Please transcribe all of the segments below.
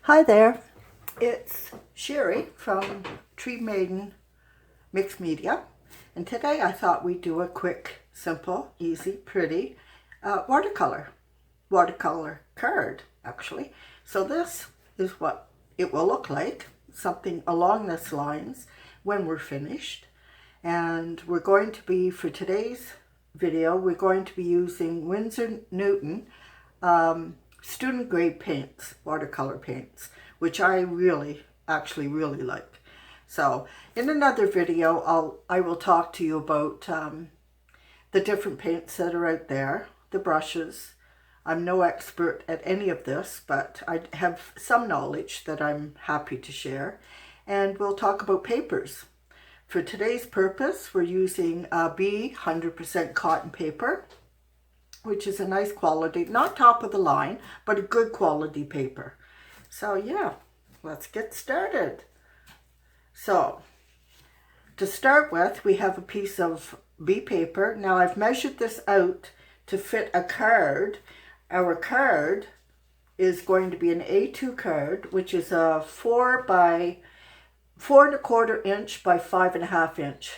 Hi there, it's Sherry from Tree Maiden Mixed Media, and today I thought we'd do a quick, simple, easy, pretty watercolor card actually. So this is what it will look like, something along this lines when we're finished. And we're going to be, for today's video, we're going to be using Winsor and Newton student grade paints, watercolor paints, which I really like. So in another video, I will talk to you about the different paints that are out there, the brushes. I'm no expert at any of this, but I have some knowledge that I'm happy to share. And we'll talk about papers. For today's purpose, we're using B 100% cotton paper, which is a nice quality, not top of the line, but a good quality paper. So yeah, let's get started. So to start with, we have a piece of B paper. Now I've measured this out to fit a card. Our card is going to be an A2 card, which is a 4.25 inch by 5.5 inch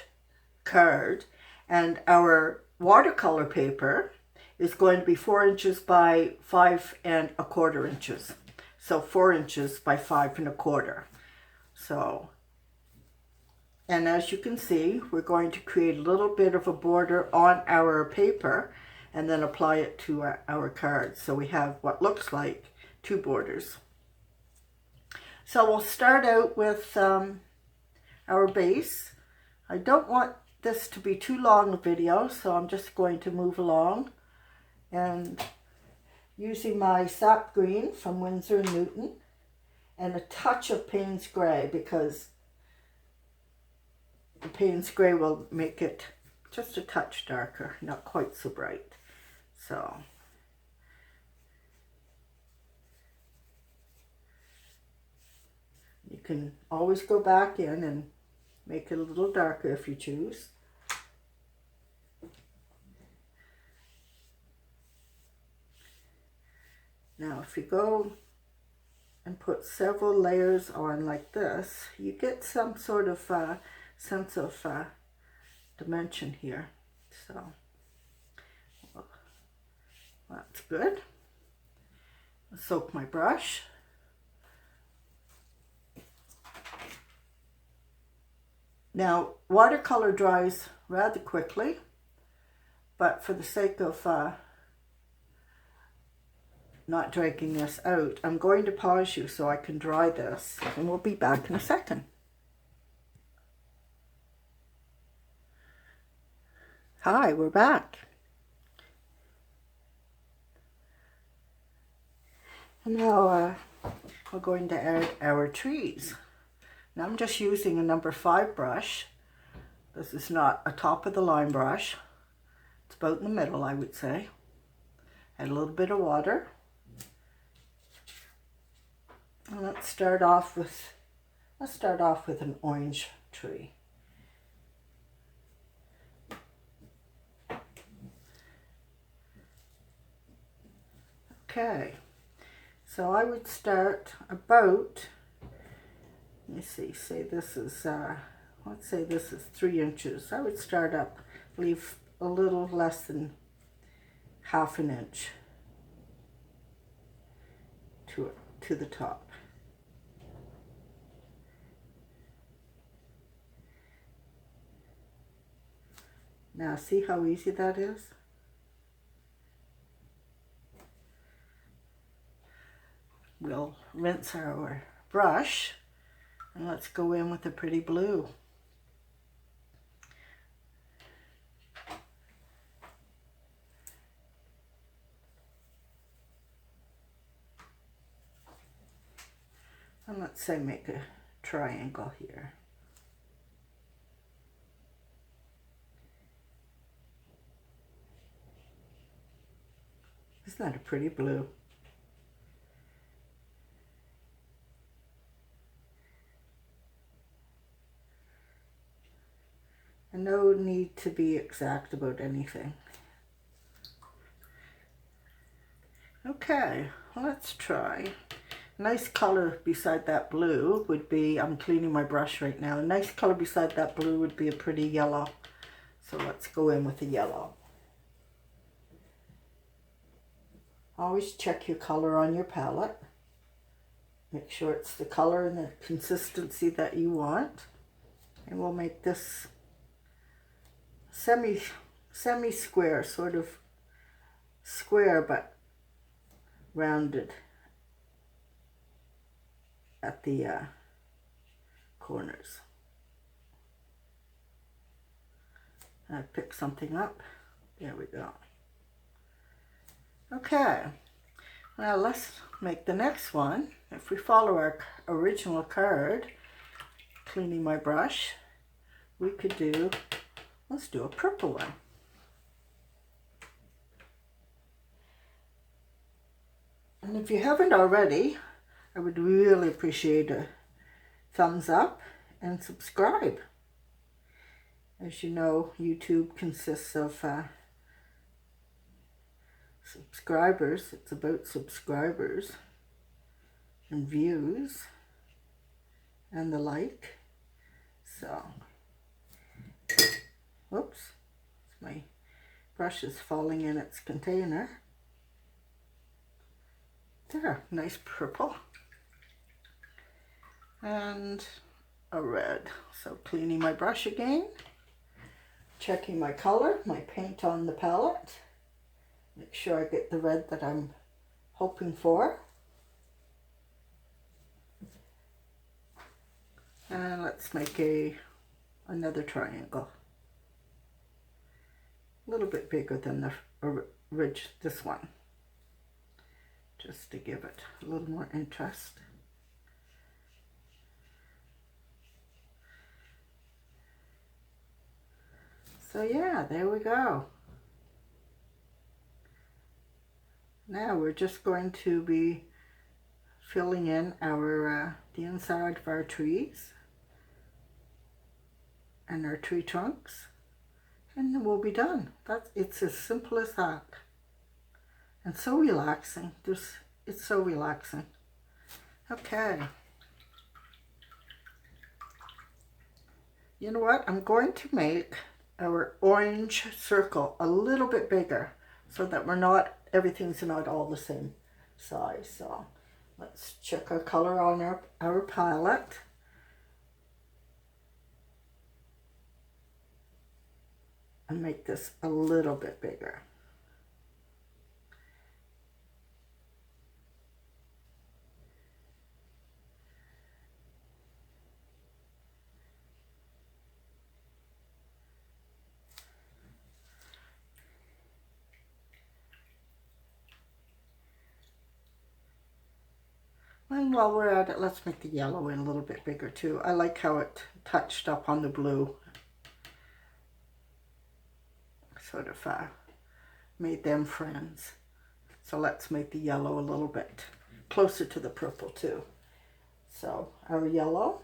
card. And our watercolor paper is going to be 4 inches by 5.25 inches. So 4 inches by 5.25. So, and as you can see, we're going to create a little bit of a border on our paper and then apply it to our card. So we have what looks like two borders. So we'll start out with our base. I don't want this to be too long a video, so I'm just going to move along. And using my sap green from Winsor and Newton and a touch of Payne's Gray, because the Payne's Gray will make it just a touch darker, not quite so bright. So you can always go back in and make it a little darker if you choose. Now, if you go and put several layers on like this, you get some sort of sense of dimension here. So, well, that's good. I'll soak my brush. Now, watercolor dries rather quickly, but for the sake of not dragging this out, I'm going to pause you so I can dry this, and we'll be back in a second. Hi, we're back. And now we're going to add our trees. Now I'm just using a number 5 brush. This is not a top of the line brush. It's about in the middle, I would say. Add a little bit of water. And let's start off with an orange tree. Okay, so I would start about, let me see, say this is let's say this is 3 inches. I would start up, leave a little less than ½ an inch to the top. Now see how easy that is? We'll rinse our brush and let's go in with a pretty blue. And let's say make a triangle here. Isn't that a pretty blue? And no need to be exact about anything. Okay, let's try nice color beside that blue would be, I'm cleaning my brush right now, a nice color beside that blue would be a pretty yellow. So let's go in with the yellow. Always check your color on your palette. Make sure it's the color and the consistency that you want. And we'll make this semi-square, sort of square but rounded at the corners. I pick something up. There we go. Okay, now let's make the next one. If we follow our original card, cleaning my brush, we could do, let's do a purple one. And if you haven't already, I would really appreciate a thumbs up and subscribe. As you know, YouTube consists of subscribers. It's about subscribers and views and the like. So, whoops, my brush is falling in its container. There, nice purple. And a red. So cleaning my brush again, checking my color, my paint on the palette. Make sure I get the red that I'm hoping for. And let's make another triangle. A little bit bigger than the this one. Just to give it a little more interest. So yeah, there we go. Now we're just going to be filling in our the inside of our trees and our tree trunks, and then we'll be done. It's as simple as that, and so relaxing. It's so relaxing. Okay. You know what? I'm going to make our orange circle a little bit bigger so that everything's not all the same size. So let's check our color on our palette. And make this a little bit bigger. And while we're at it, let's make the yellow in a little bit bigger too. I like how it touched up on the blue. Sort of made them friends. So let's make the yellow a little bit closer to the purple too. So our yellow,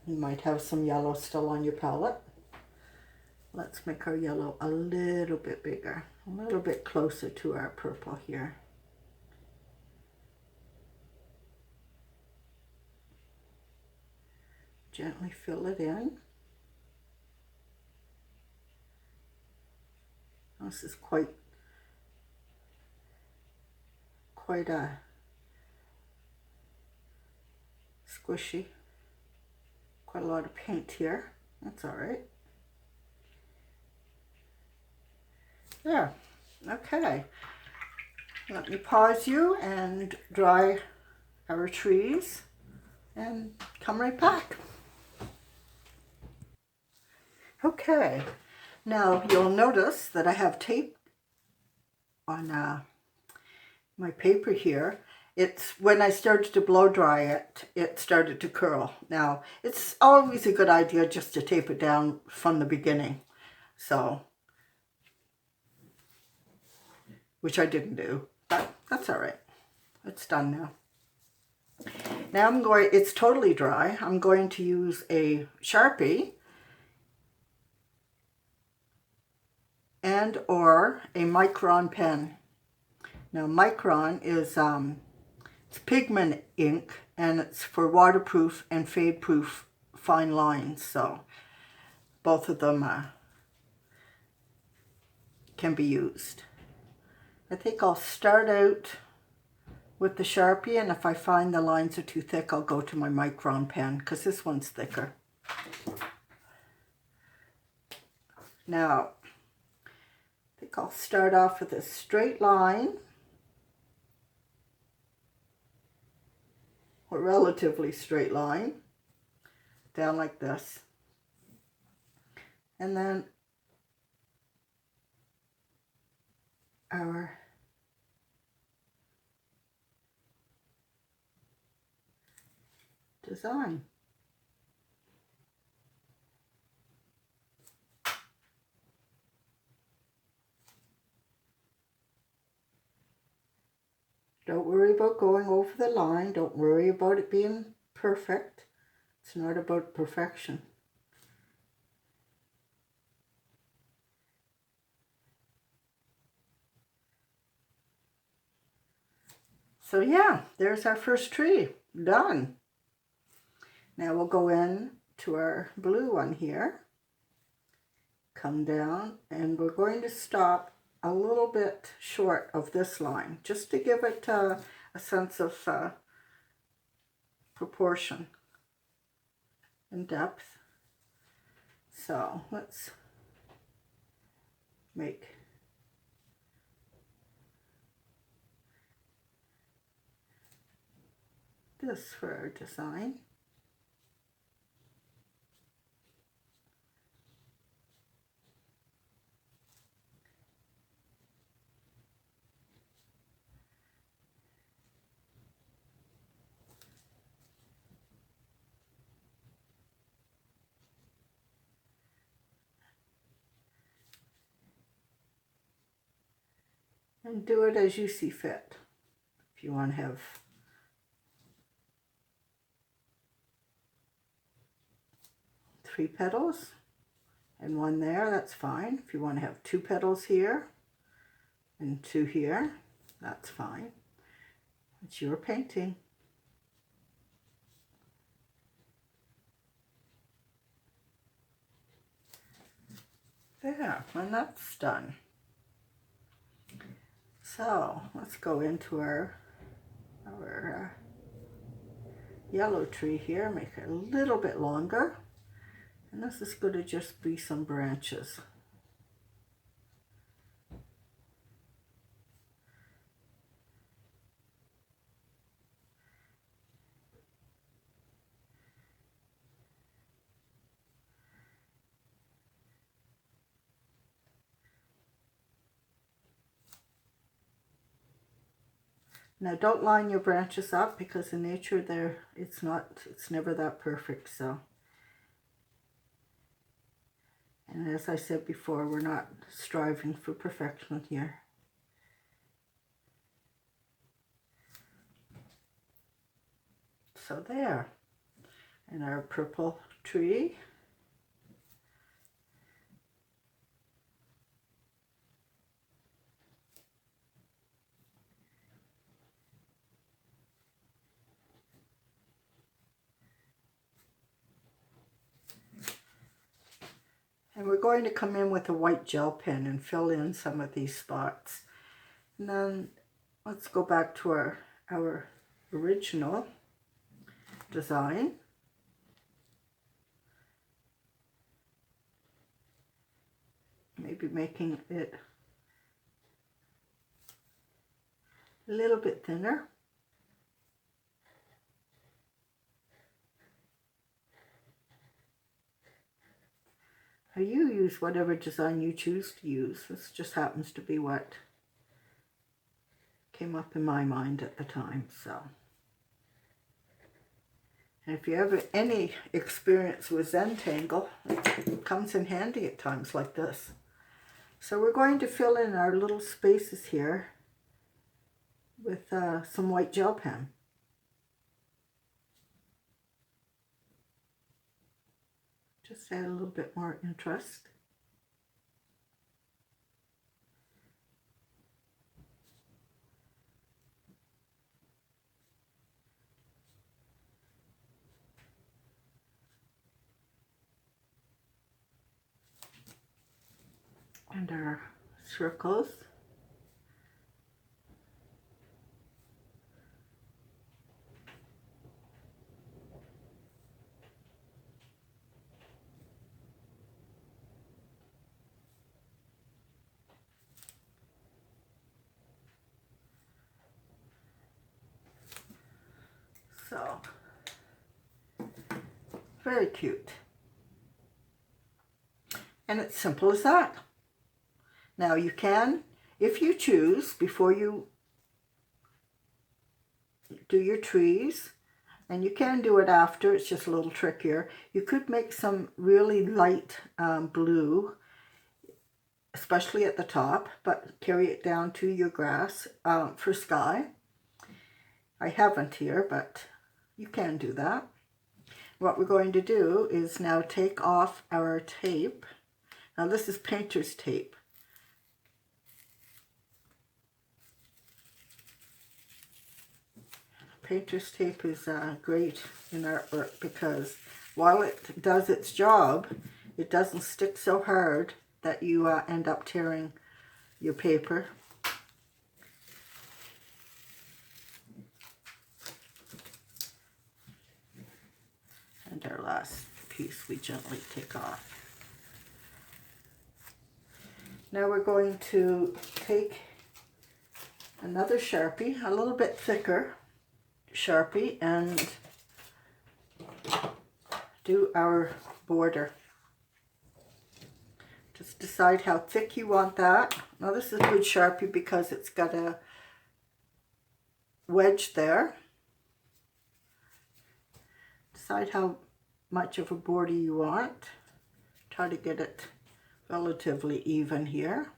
you might have some yellow still on your palette. Let's make our yellow a little bit bigger, a little bit closer to our purple here. Gently fill it in. This is quite squishy. Quite a lot of paint here. That's all right. There. Okay. Let me pause you and dry our trees and come right back. Okay. Now you'll notice that I have tape on my paper here. It's when I started to blow dry it, it started to curl. Now it's always a good idea just to tape it down from the beginning. So, which I didn't do, but that's all right. It's done now. Now it's totally dry. I'm going to use a Sharpie and/or a Micron pen. Now Micron is It's pigment ink, and it's for waterproof and fade-proof fine lines, so both of them can be used. I think I'll start out with the Sharpie, and if I find the lines are too thick, I'll go to my micron pen, because this one's thicker. Now, I think I'll start off with a straight line, a relatively straight line, down like this. And then our design. Don't worry about going over the line. Don't worry about it being perfect. It's not about perfection. So yeah, there's our first tree. Done. Now we'll go in to our blue one here. Come down, and we're going to stop a little bit short of this line, just to give it a sense of proportion and depth. So let's make this for our design. And do it as you see fit. If you want to have three petals and one there, that's fine. If you want to have two petals here and two here, that's fine. It's your painting. There, and that's done. So let's go into our yellow tree here, make it a little bit longer. And this is going to just be some branches. Now don't line your branches up, because in nature it's never that perfect. So, and as I said before, we're not striving for perfection here. So there, and our purple tree. And we're going to come in with a white gel pen and fill in some of these spots. And then let's go back to our original design. Maybe making it a little bit thinner. Now you use whatever design you choose to use. This just happens to be what came up in my mind at the time. So, and if you have any experience with Zentangle, it comes in handy at times like this. So we're going to fill in our little spaces here with some white gel pen. Just add a little bit more interest. and our circles. So, very cute. And it's simple as that. Now you can, if you choose, before you do your trees, and you can do it after, it's just a little trickier, you could make some really light blue, especially at the top, but carry it down to your grass for sky. I haven't here, but you can do that. What we're going to do is now take off our tape. Now this is painter's tape. Painter's tape is great in artwork because while it does its job, it doesn't stick so hard that you end up tearing your paper. And our last piece we gently take off. Now we're going to take another Sharpie, a little bit thicker Sharpie, and do our border. Just decide how thick you want that. Now this is good Sharpie because it's got a wedge there. Decide how much of a border you want. Try to get it relatively even here.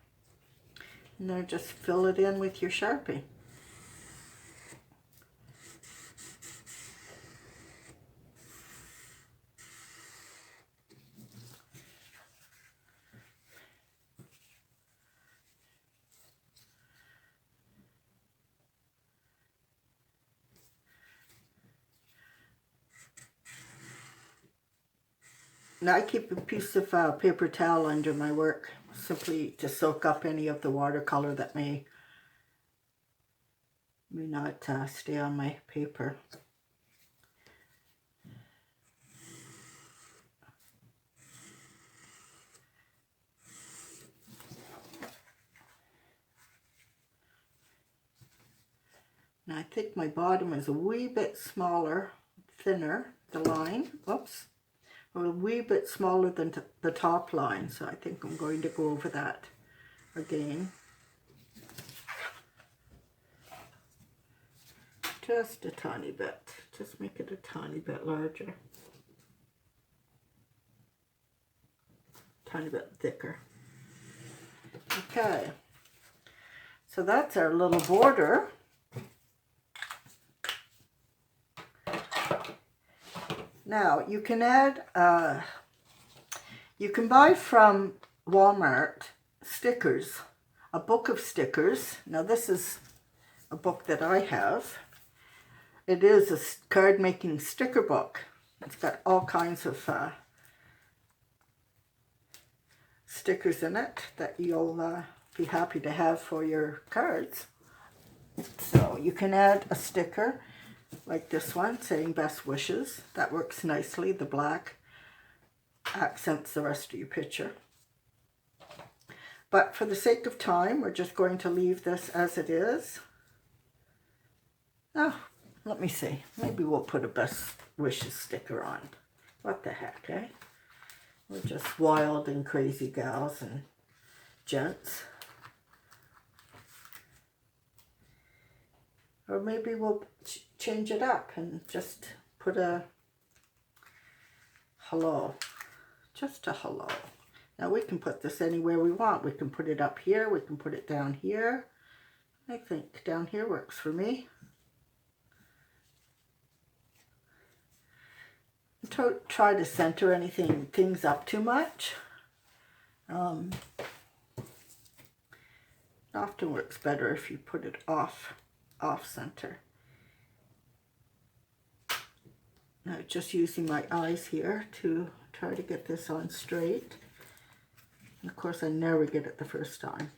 And then just fill it in with your Sharpie. Now I keep a piece of paper towel under my work, simply to soak up any of the watercolor that may not stay on my paper. Now I think my bottom is a wee bit smaller, thinner, the line, whoops. A wee bit smaller than the top line, so I think I'm going to go over that again. Just a tiny bit, just make it a tiny bit larger. Tiny bit thicker. Okay, so that's our little border. Now, you can add, you can buy from Walmart stickers, a book of stickers. Now, this is a book that I have. It is a card making sticker book. It's got all kinds of stickers in it that you'll be happy to have for your cards. So, you can add a sticker like this one saying best wishes. That works nicely. The black accents the rest of your picture. But for the sake of time, we're just going to leave this as it is. Oh, let me see. Maybe we'll put a best wishes sticker on. What the heck, eh? We're just wild and crazy gals and gents. Or maybe we'll change it up and just put a hello. Just a hello. Now we can put this anywhere we want. We can put it up here. We can put it down here. I think down here works for me. Don't try to center things up too much. It often works better if you put it off center. Now just using my eyes here to try to get this on straight. Of course, I never get it the first time.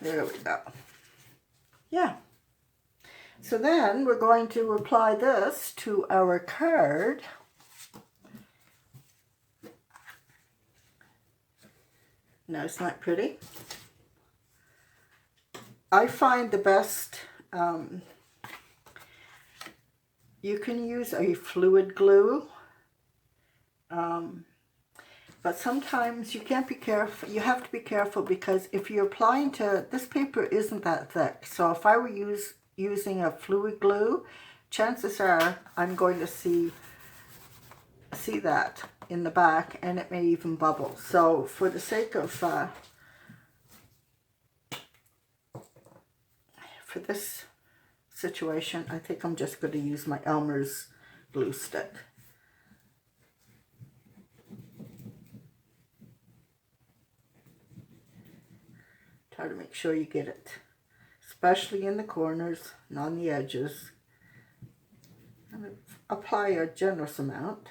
There we go. Yeah. So then we're going to apply this to our card. Now, isn't that pretty? I find the best, you can use a fluid glue, but sometimes you can't be careful. You have to be careful because if you're applying to, this paper isn't that thick. So if I were using a fluid glue, chances are I'm going to see that in the back, and it may even bubble. So for the sake of, for this situation, I think I'm just going to use my Elmer's glue stick. Try to make sure you get it, especially in the corners and on the edges. I'm going to apply a generous amount.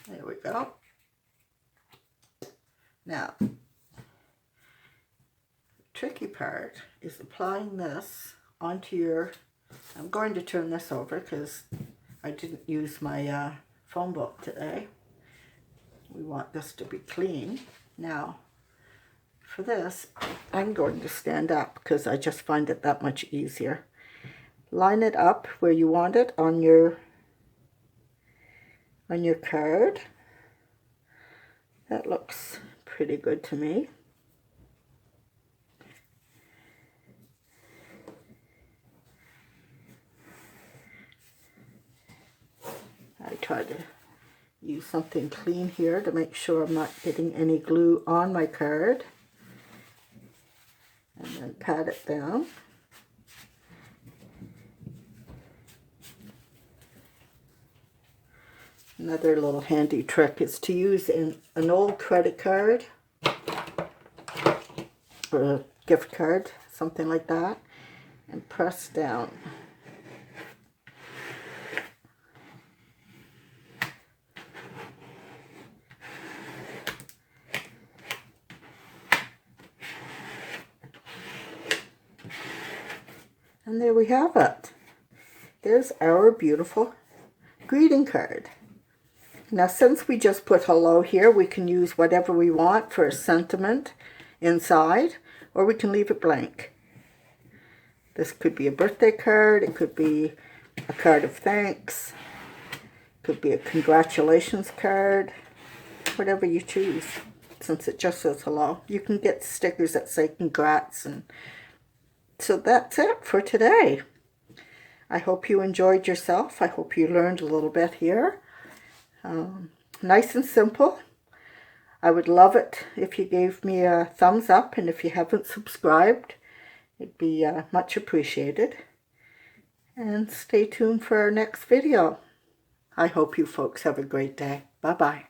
There we go. Now, the tricky part is applying this onto your, I'm going to turn this over because I didn't use my phone book today. We want this to be clean. Now, for this, I'm going to stand up because I just find it that much easier. Line it up where you want it on your card. That looks pretty good to me. I try to use something clean here to make sure I'm not getting any glue on my card. And then pat it down. Another little handy trick is to use an old credit card or a gift card, something like that, and press down. And there we have it. There's our beautiful greeting card. Now, since we just put hello here, we can use whatever we want for a sentiment inside, or we can leave it blank. This could be a birthday card, it could be a card of thanks, it could be a congratulations card, whatever you choose, since it just says hello. You can get stickers that say congrats, and so that's it for today. I hope you enjoyed yourself. I hope you learned a little bit here. Nice and simple. I would love it if you gave me a thumbs up, and if you haven't subscribed, it'd be much appreciated. And stay tuned for our next video. I hope you folks have a great day. Bye-bye.